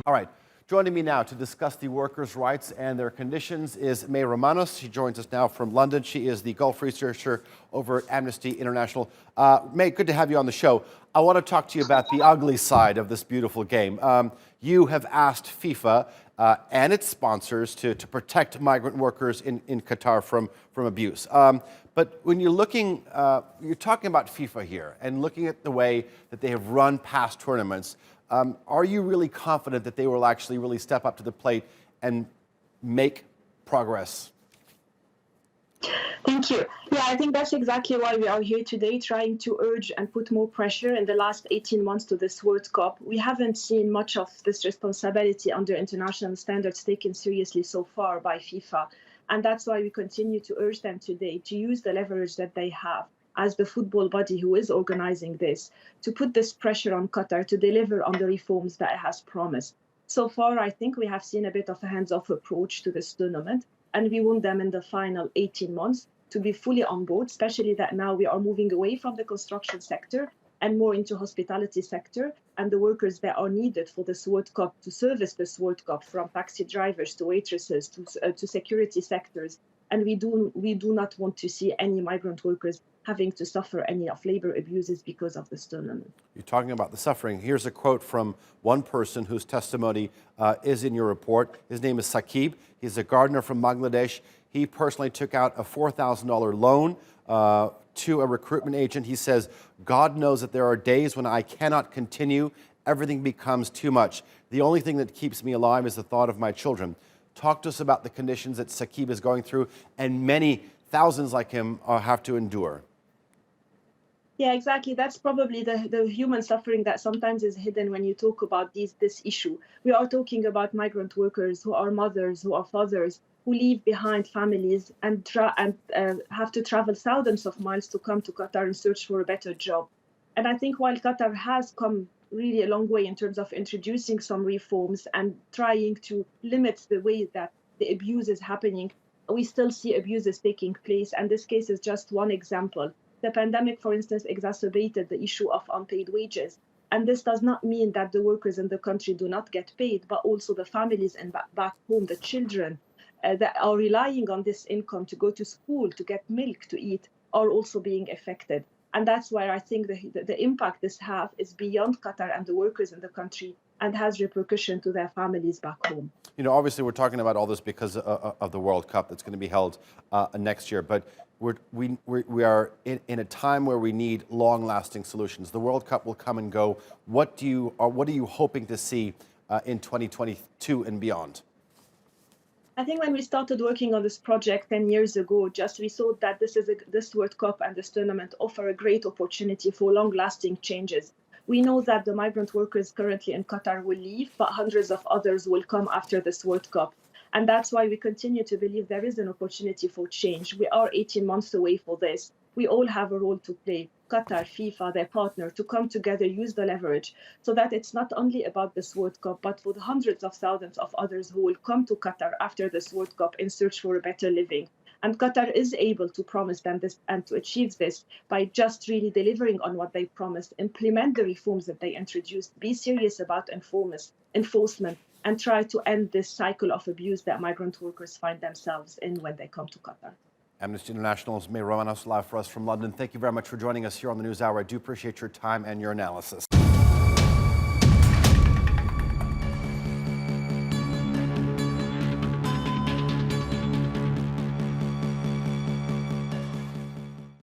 All right. Joining me now to discuss the workers' rights and their conditions is May Romanos. She joins us now from London. She is the Gulf researcher over at Amnesty International. May, good to have you on the show. I want to talk to you about the ugly side of this beautiful game. You have asked FIFA and its sponsors to protect migrant workers in Qatar from abuse. But when you're looking, you're talking about FIFA here and looking at the way that they have run past tournaments. Are you really confident that they will actually really step up to the plate and make progress? Thank you. Yeah, I think that's exactly why we are here today, trying to urge and put more pressure in the last 18 months to this World Cup. We haven't seen much of this responsibility under international standards taken seriously so far by FIFA. And that's why we continue to urge them today to use the leverage that they have as the football body who is organizing this, to put this pressure on Qatar to deliver on the reforms that it has promised. So far, I think we have seen a bit of a hands-off approach to this tournament, and we want them in the final 18 months to be fully on board, especially that now we are moving away from the construction sector and more into hospitality sector, and the workers that are needed for this World Cup to service this World Cup, from taxi drivers to waitresses to security sectors. And we do not want to see any migrant workers having to suffer any of labor abuses because of this tournament. You're talking about the suffering. Here's a quote from one person whose testimony is in your report. His name is Saqib. He's a gardener from Bangladesh. He personally took out a $4,000 loan to a recruitment agent. He says, God knows that there are days when I cannot continue. Everything becomes too much. The only thing that keeps me alive is the thought of my children. Talk to us about the conditions that Saqib is going through and many thousands like him have to endure. Yeah, exactly. That's probably the human suffering that sometimes is hidden when you talk about this issue. We are talking about migrant workers who are mothers, who are fathers, who leave behind families and have to travel thousands of miles to come to Qatar and search for a better job. And I think while Qatar has come really a long way in terms of introducing some reforms and trying to limit the way that the abuse is happening, we still see abuses taking place. And this case is just one example. The pandemic, for instance, exacerbated the issue of unpaid wages. And this does not mean that the workers in the country do not get paid, but also the families and back home, the children that are relying on this income to go to school, to get milk, to eat, are also being affected. And that's why I think the impact this has is beyond Qatar and the workers in the country and has repercussion to their families back home. You know, obviously we're talking about all this because of the World Cup that's going to be held next year, but we are in a time where we need long-lasting solutions. The World Cup will come and go. What are you hoping to see in 2022 and beyond? I think when we started working on this project 10 years ago, we saw that this World Cup and this tournament offer a great opportunity for long-lasting changes. We know that the migrant workers currently in Qatar will leave, but hundreds of others will come after this World Cup. And that's why we continue to believe there is an opportunity for change. We are 18 months away for this. We all have a role to play. Qatar, FIFA, their partner, to come together, use the leverage, so that it's not only about this World Cup, but for the hundreds of thousands of others who will come to Qatar after this World Cup in search for a better living. And Qatar is able to promise them this and to achieve this by just really delivering on what they promised, implement the reforms that they introduced, be serious about enforcement, and try to end this cycle of abuse that migrant workers find themselves in when they come to Qatar. Amnesty International's May Romanos live for us from London. Thank you very much for joining us here on the NewsHour. I do appreciate your time and your analysis.